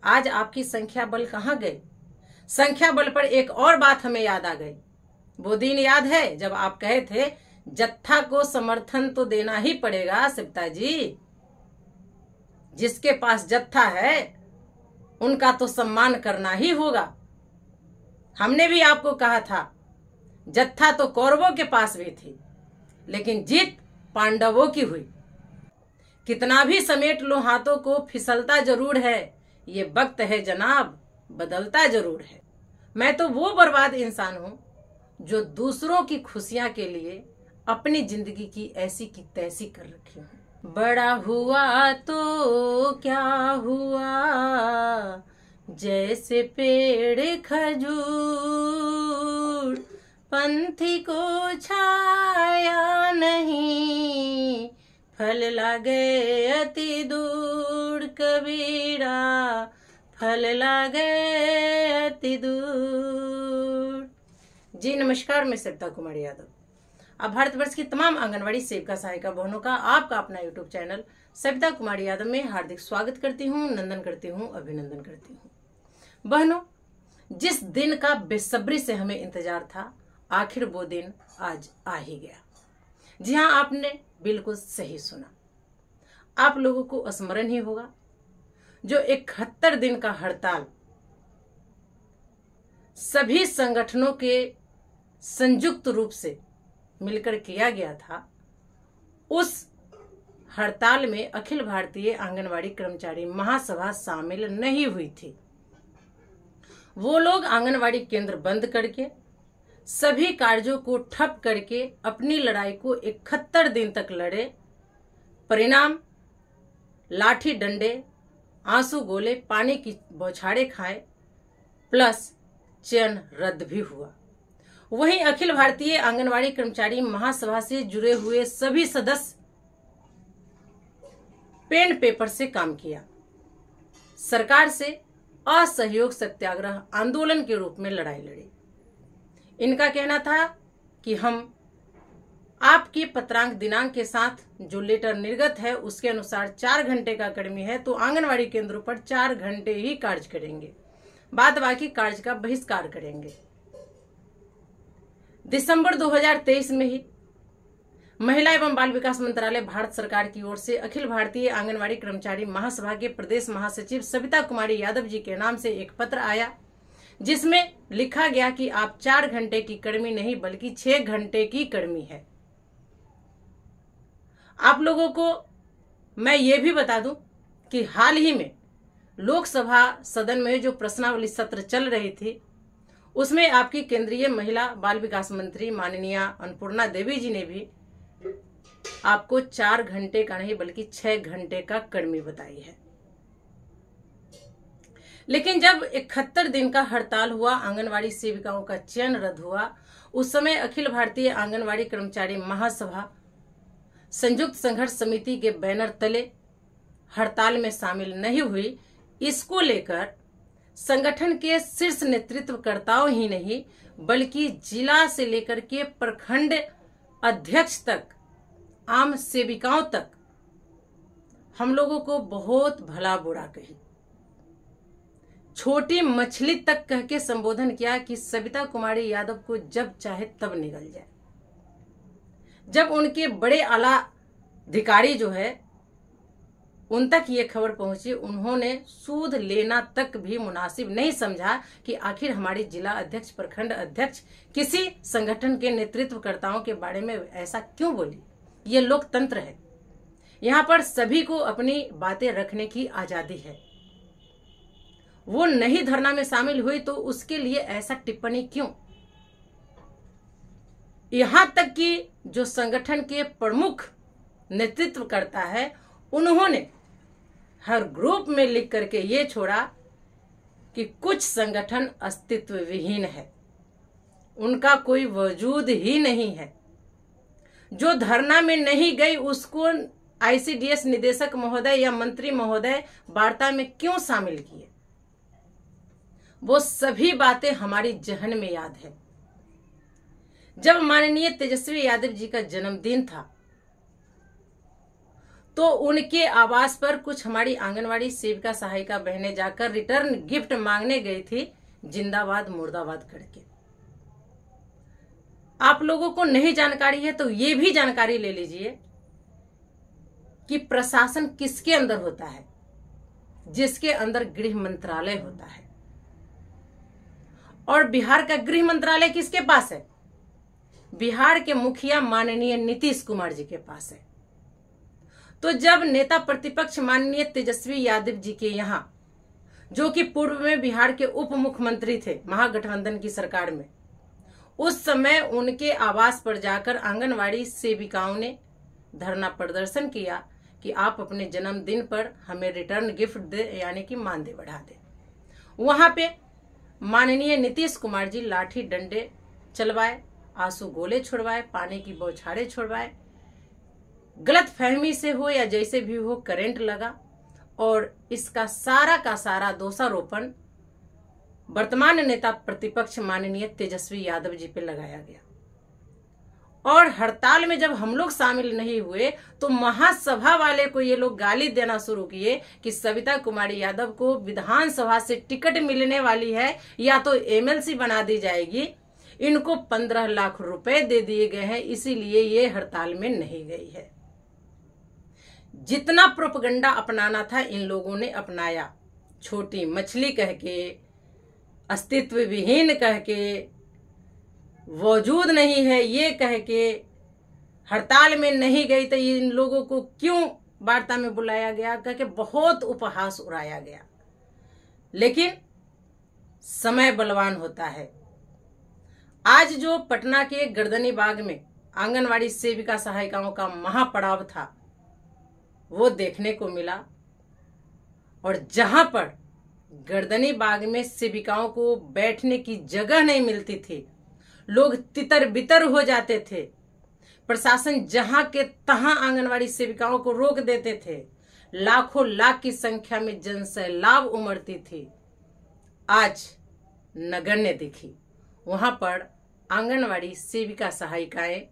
आज आपकी संख्या बल कहाँ गए? संख्या बल पर एक और बात हमें याद आ गई। वो दिन याद है जब आप कहे थे जत्था को समर्थन तो देना ही पड़ेगा सिप्ता जी, जिसके पास जत्था है उनका तो सम्मान करना ही होगा। हमने भी आपको कहा था जत्था तो कौरवों के पास भी थी, लेकिन जीत पांडवों की हुई। कितना भी समेट लो हाथों को, फिसलता जरूर है ये वक्त है जनाब, बदलता जरूर है। मैं तो वो बर्बाद इंसान हूं जो दूसरों की खुशियां के लिए अपनी जिंदगी की ऐसी की तैसी कर रखी हूं। बड़ा हुआ तो क्या हुआ, जैसे पेड़ खजूर, पंथी को छाया नहीं, फल लागे अति दूर, कबीरा फल लागे अति दूर। जी नमस्कार, मैं सविता कुमारी यादव। अब भारतवर्ष की तमाम आंगनवाड़ी सेविका सहायिका बहनों का आपका अपना यूट्यूब चैनल सविता कुमारी यादव में हार्दिक स्वागत करती हूँ, नंदन करती हूँ, अभिनंदन करती हूँ। बहनों, जिस दिन का बेसब्री से हमें इंतजार था, आखिर वो दिन आज आ ही गया। जी हाँ, आपने बिल्कुल सही सुना। आप लोगों को स्मरण ही होगा जो 71 दिन का हड़ताल सभी संगठनों के संयुक्त रूप से मिलकर किया गया था। उस हड़ताल में अखिल भारतीय आंगनवाड़ी कर्मचारी महासभा शामिल नहीं हुई थी। वो लोग आंगनवाड़ी केंद्र बंद करके सभी कार्यों को ठप करके अपनी लड़ाई को 71 दिन तक लड़े। परिणाम लाठी डंडे, आंसू गोले, पानी की बौछारें खाए, प्लस चयन रद्द भी हुआ। वहीं अखिल भारतीय आंगनवाड़ी कर्मचारी महासभा से जुड़े हुए सभी सदस्य पेन पेपर से काम किया। सरकार से असहयोग सत्याग्रह आंदोलन के रूप में लड़ाई लड़ी। इनका कहना था कि हम आपके पत्रांक दिनांक के साथ जो लेटर निर्गत है उसके अनुसार 4 घंटे का कर्मी है तो आंगनवाड़ी केंद्रों पर 4 घंटे ही कार्य करेंगे, बाद बाकी कार्य का बहिष्कार करेंगे। दिसंबर 2023 में ही महिला एवं बाल विकास मंत्रालय भारत सरकार की ओर से अखिल भारतीय आंगनवाड़ी कर्मचारी महासभा के प्रदेश महासचिव सविता कुमारी यादव जी के नाम से एक पत्र आया, जिसमें लिखा गया कि आप 4 घंटे की कर्मी नहीं बल्कि 6 घंटे की कर्मी है। आप लोगों को मैं ये भी बता दूं कि हाल ही में लोकसभा सदन में जो प्रश्नावली सत्र चल रही थी उसमें आपकी केंद्रीय महिला बाल विकास मंत्री माननीय अन्नपूर्णा देवी जी ने भी आपको 4 घंटे का नहीं बल्कि 6 घंटे का कर्मी बताई है। लेकिन जब 71 दिन का हड़ताल हुआ, आंगनवाड़ी सेविकाओं का चयन रद्द हुआ, उस समय अखिल भारतीय आंगनवाड़ी कर्मचारी महासभा संयुक्त संघर्ष समिति के बैनर तले हड़ताल में शामिल नहीं हुई। इसको लेकर संगठन के शीर्ष नेतृत्वकर्ताओं ही नहीं बल्कि जिला से लेकर के प्रखंड अध्यक्ष तक, आम सेविकाओं तक हम लोगों को बहुत भला बुरा कही, छोटी मछली तक कह के संबोधन किया कि सविता कुमारी यादव को जब चाहे तब निगल जाए। जब उनके बड़े आला अधिकारी जो है उन तक ये खबर पहुंची, उन्होंने सूद लेना तक भी मुनासिब नहीं समझा कि आखिर हमारी जिला अध्यक्ष, प्रखंड अध्यक्ष किसी संगठन के नेतृत्वकर्ताओं के बारे में ऐसा क्यों बोली। ये लोकतंत्र है, यहाँ पर सभी को अपनी बातें रखने की आजादी है। वो नहीं धरना में शामिल हुई तो उसके लिए ऐसा टिप्पणी क्यों। यहां तक कि जो संगठन के प्रमुख नेतृत्व करता है उन्होंने हर ग्रुप में लिख करके ये छोड़ा कि कुछ संगठन अस्तित्व विहीन है, उनका कोई वजूद ही नहीं है। जो धरना में नहीं गई उसको आईसीडीएस निदेशक महोदय या मंत्री महोदय वार्ता में क्यों शामिल किए। वो सभी बातें हमारी जहन में याद है। जब माननीय तेजस्वी यादव जी का जन्मदिन था तो उनके आवास पर कुछ हमारी आंगनवाड़ी सेविका सहायिका बहनें जाकर रिटर्न गिफ्ट मांगने गई थी, जिंदाबाद मुर्दाबाद करके। आप लोगों को नहीं जानकारी है तो ये भी जानकारी ले लीजिए कि प्रशासन किसके अंदर होता है, जिसके अंदर गृह मंत्रालय होता है। और बिहार का गृह मंत्रालय किसके पास है? बिहार के मुखिया माननीय नीतीश कुमार जी के पास है। तो जब नेता प्रतिपक्ष माननीय तेजस्वी यादव जी के यहां, जो कि पूर्व में बिहार के उप मुख्यमंत्री थे महागठबंधन की सरकार में, उस समय उनके आवास पर जाकर आंगनवाड़ी सेविकाओं ने धरना प्रदर्शन किया कि आप अपने जन्मदिन पर हमें रिटर्न गिफ्ट दे, यानी कि मानदेय बढ़ा दे। वहां पे माननीय नीतीश कुमार जी लाठी डंडे चलवाए, आंसू गोले छुड़वाए, पानी की बौछारें छुड़वाए, गलत फहमी से हो या जैसे भी हो करंट लगा, और इसका सारा का सारा दोषारोपण वर्तमान नेता प्रतिपक्ष माननीय तेजस्वी यादव जी पे लगाया गया। और हड़ताल में जब हम लोग शामिल नहीं हुए तो महासभा वाले को ये लोग गाली देना शुरू किए कि सविता कुमारी यादव को विधानसभा से टिकट मिलने वाली है या तो एमएलसी बना दी जाएगी, इनको 15 लाख रुपए दे दिए गए हैं, इसीलिए ये हड़ताल में नहीं गई है। जितना प्रोपगंडा अपनाना था इन लोगों ने अपनाया, छोटी मछली कह के, अस्तित्व विहीन कह के, वजूद नहीं है ये कह के, हड़ताल में नहीं गई तो इन लोगों को क्यों वार्ता में बुलाया गया कह के बहुत उपहास उड़ाया गया। लेकिन समय बलवान होता है। आज जो पटना के गर्दनी बाग में आंगनवाड़ी सेविका सहायिकाओं का महापड़ाव था वो देखने को मिला, और जहां पर गर्दनी बाग में सेविकाओं को बैठने की जगह नहीं मिलती थी, लोग तितर बितर हो जाते थे, प्रशासन जहां के तहां आंगनवाड़ी सेविकाओं को रोक देते थे, लाखों लाख की संख्या में जनसैलाब उमड़ती थी, आज नगण्य दिखी। वहां पर आंगनवाड़ी सेविका सहायिकाएं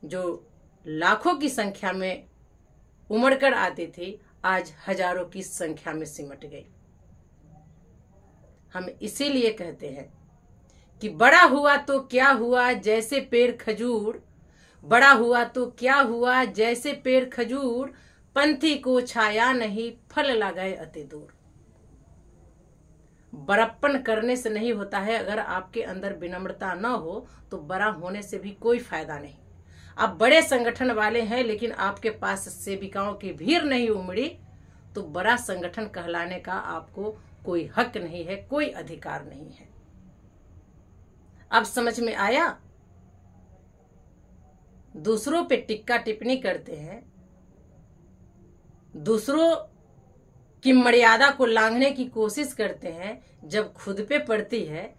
जो लाखों की संख्या में उमड़कर आती थी, आज हजारों की संख्या में सिमट गई। हम इसीलिए कहते हैं कि बड़ा हुआ तो क्या हुआ जैसे पेड़ खजूर, बड़ा हुआ तो क्या हुआ जैसे पेड़ खजूर, पंथी को छाया नहीं फल लगाए अति दूर। बड़प्पन करने से नहीं होता है, अगर आपके अंदर विनम्रता न हो तो बड़ा होने से भी कोई फायदा नहीं। आप बड़े संगठन वाले हैं लेकिन आपके पास सेविकाओं की भीड़ नहीं उमड़ी तो बड़ा संगठन कहलाने का आपको कोई हक नहीं है, कोई अधिकार नहीं है। अब समझ में आया? दूसरों पे टिक्का टिप्पणी करते हैं, दूसरों की मर्यादा को लांघने की कोशिश करते हैं, जब खुद पे पड़ती है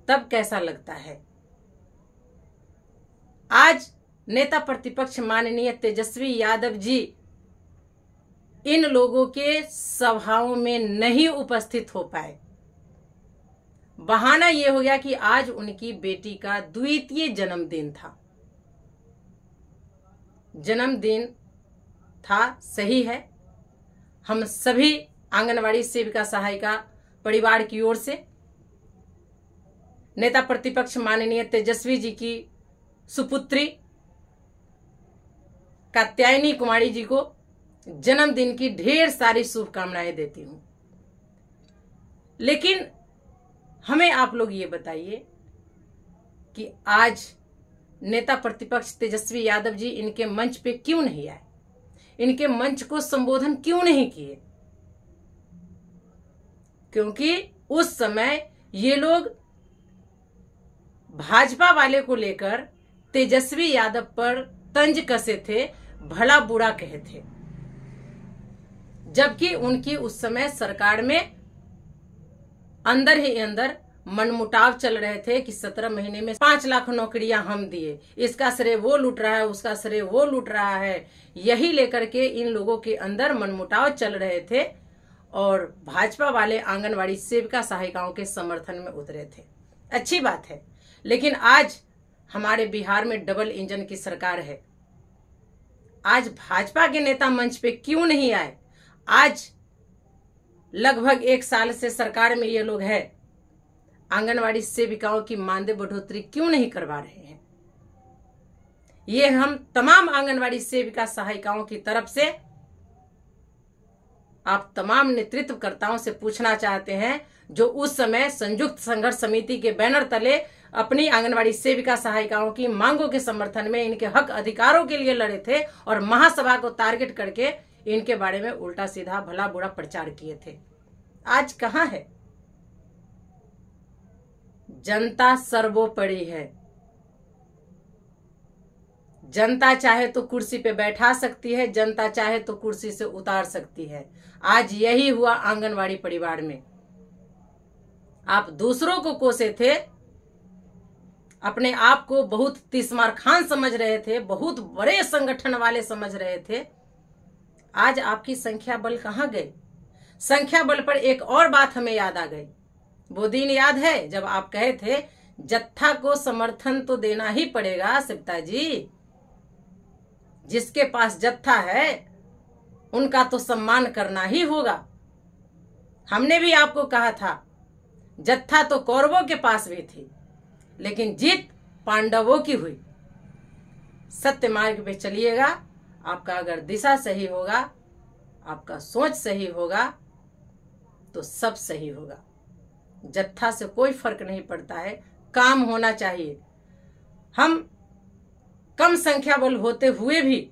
तब कैसा लगता है। आज नेता प्रतिपक्ष माननीय तेजस्वी यादव जी इन लोगों के सभाओं में नहीं उपस्थित हो पाए। बहाना यह हो गया कि आज उनकी बेटी का द्वितीय जन्मदिन था। जन्मदिन था, सही है, हम सभी आंगनवाड़ी सेविका सहायिका परिवार की ओर से नेता प्रतिपक्ष माननीय तेजस्वी जी की सुपुत्री कात्यायनी कुमारी जी को जन्मदिन की ढेर सारी शुभकामनाएं देती हूं। लेकिन हमें आप लोग ये बताइए कि आज नेता प्रतिपक्ष तेजस्वी यादव जी इनके मंच पे क्यों नहीं आए, इनके मंच को संबोधन क्यों नहीं किए? क्योंकि उस समय ये लोग भाजपा वाले को लेकर तेजस्वी यादव पर तंज कसे थे, भला बुरा कहे थे, जबकि उनकी उस समय सरकार में अंदर ही अंदर मनमुटाव चल रहे थे कि 17 महीने में 5 लाख नौकरियां हम दिए, इसका श्रेय वो लूट रहा है, उसका श्रेय वो लूट रहा है। यही लेकर के इन लोगों के अंदर मनमुटाव चल रहे थे और भाजपा वाले आंगनवाड़ी सेविका सहायिकाओं के समर्थन में उतरे थे। अच्छी बात है, लेकिन आज हमारे बिहार में डबल इंजन की सरकार है। आज भाजपा के नेता मंच पे क्यों नहीं आए? आज लगभग 1 साल से सरकार में ये लोग हैं, आंगनवाड़ी सेविकाओं की मानदेय बढ़ोतरी क्यों नहीं करवा रहे हैं? ये हम तमाम आंगनवाड़ी सेविका सहायिकाओं की तरफ से आप तमाम नेतृत्वकर्ताओं से पूछना चाहते हैं, जो उस समय संयुक्त संघर्ष समिति के बैनर तले अपनी आंगनवाड़ी सेविका सहायिकाओं की मांगों के समर्थन में, इनके हक अधिकारों के लिए लड़े थे और महासभा को टारगेट करके इनके बारे में उल्टा सीधा भला बुरा प्रचार किए थे। आज कहां है? जनता सर्वोपरि है। जनता चाहे तो कुर्सी पे बैठा सकती है, जनता चाहे तो कुर्सी से उतार सकती है। आज यही हुआ आंगनवाड़ी परिवार में। आप दूसरों को कोसे थे, अपने आप को बहुत तीसमार खान समझ रहे थे, बहुत बड़े संगठन वाले समझ रहे थे। आज आपकी संख्या बल कहां गए? संख्या बल पर एक और बात हमें याद आ गई। वो दिन याद है जब आप कहे थे जत्था को समर्थन तो देना ही पड़ेगा सिप्ता जी, जिसके पास जत्था है उनका तो सम्मान करना ही होगा। हमने भी आपको कहा था जत्था तो कौरवों के पास भी थी, लेकिन जीत पांडवों की हुई। सत्य मार्ग पे चलिएगा, आपका अगर दिशा सही होगा, आपका सोच सही होगा, तो सब सही होगा। जत्था से कोई फर्क नहीं पड़ता है, काम होना चाहिए। हम कम संख्या बल होते हुए भी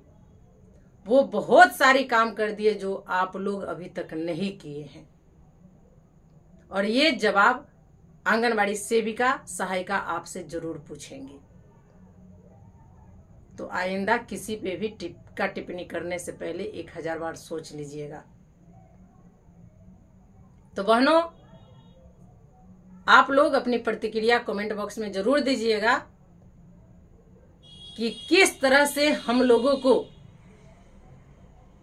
वो बहुत सारी काम कर दिए जो आप लोग अभी तक नहीं किए हैं, और ये जवाब आंगनवाड़ी सेविका सहायिका आपसे जरूर पूछेंगी। तो आइंदा किसी पे भी टिप्पणी करने से पहले 1000 बार सोच लीजिएगा। तो बहनों, आप लोग अपनी प्रतिक्रिया कमेंट बॉक्स में जरूर दीजिएगा कि किस तरह से हम लोगों को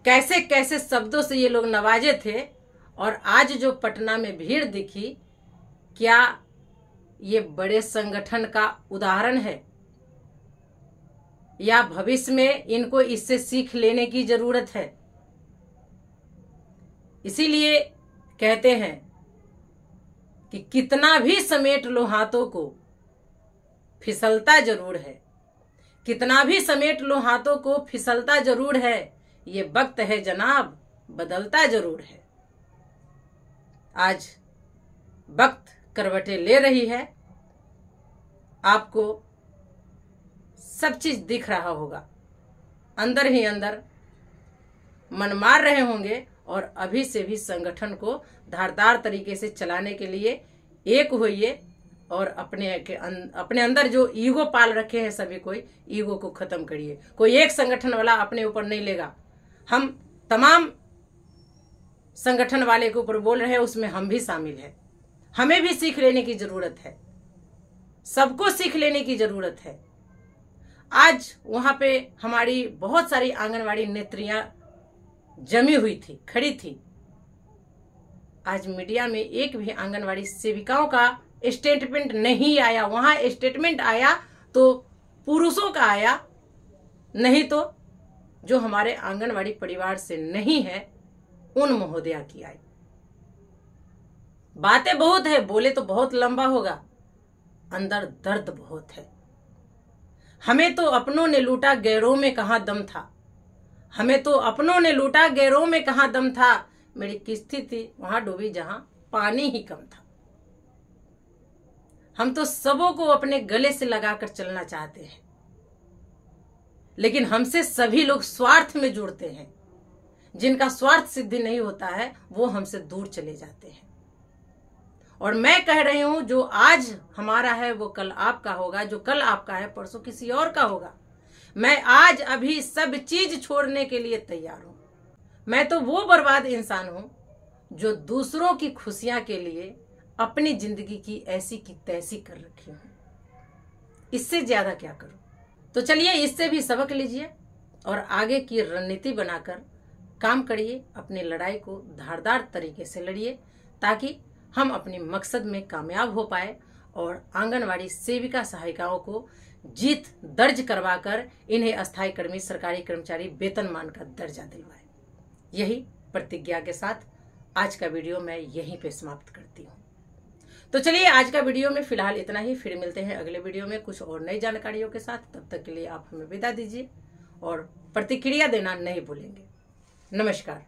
कैसे कैसे शब्दों से ये लोग नवाजे थे, और आज जो पटना में भीड़ दिखी, क्या ये बड़े संगठन का उदाहरण है, या भविष्य में इनको इससे सीख लेने की जरूरत है? इसीलिए कहते हैं कि कितना भी समेट लो हाथों को, फिसलता जरूर है। कितना भी समेट लो हाथों को, फिसलता जरूर है। ये वक्त है जनाब, बदलता जरूर है। आज वक्त करवटें ले रही है, आपको सब चीज दिख रहा होगा, अंदर ही अंदर मन मार रहे होंगे, और अभी से भी संगठन को धारदार तरीके से चलाने के लिए एक होइए, और अपने अंदर जो ईगो पाल रखे हैं सभी, कोई ईगो को खत्म करिए। कोई एक संगठन वाला अपने ऊपर नहीं लेगा। हम तमाम संगठन वाले के ऊपर बोल रहे हैं, उसमें हम भी शामिल हैं। हमें भी सीख लेने की जरूरत है, सबको सीख लेने की जरूरत है। आज वहां पे हमारी बहुत सारी आंगनवाड़ी नेत्रियां जमी हुई थी, खड़ी थी। आज मीडिया में एक भी आंगनवाड़ी सेविकाओं का स्टेटमेंट नहीं आया। वहां स्टेटमेंट आया तो पुरुषों का आया, नहीं तो जो हमारे आंगनवाड़ी परिवार से नहीं है उन महोदया की आई। बातें बहुत है, बोले तो बहुत लंबा होगा, अंदर दर्द बहुत है। हमें तो अपनों ने लूटा, गैरों में कहां दम था। हमें तो अपनों ने लूटा, गैरों में कहां दम था। मेरी किस्ती थी वहां डूबी जहां पानी ही कम था। हम तो सबों को अपने गले से लगाकर चलना चाहते हैं, लेकिन हमसे सभी लोग स्वार्थ में जुड़ते हैं। जिनका स्वार्थ सिद्धि नहीं होता है वो हमसे दूर चले जाते हैं। और मैं कह रही हूं, जो आज हमारा है वो कल आपका होगा, जो कल आपका है परसों किसी और का होगा। मैं आज अभी सब चीज छोड़ने के लिए तैयार हूं। मैं तो वो बर्बाद इंसान हूं जो दूसरों की खुशियां के लिए अपनी जिंदगी की ऐसी की तैसी कर रखी हूं। इससे ज्यादा क्या करूं? तो चलिए, इससे भी सबक लीजिए और आगे की रणनीति बनाकर काम करिए। अपनी लड़ाई को धारदार तरीके से लड़िए, ताकि हम अपने मकसद में कामयाब हो पाए और आंगनवाड़ी सेविका सहायिकाओं को जीत दर्ज करवाकर इन्हें अस्थायी कर्मी सरकारी कर्मचारी वेतनमान का दर्जा दिलवाए। यही प्रतिज्ञा के साथ आज का वीडियो मैं यहीं पे समाप्त करती हूँ। तो चलिए आज का वीडियो में फिलहाल इतना ही। फिर मिलते हैं अगले वीडियो में कुछ और नई जानकारियों के साथ। तब तक के लिए आप हमें विदा दीजिए और प्रतिक्रिया देना नहीं भूलेंगे। नमस्कार।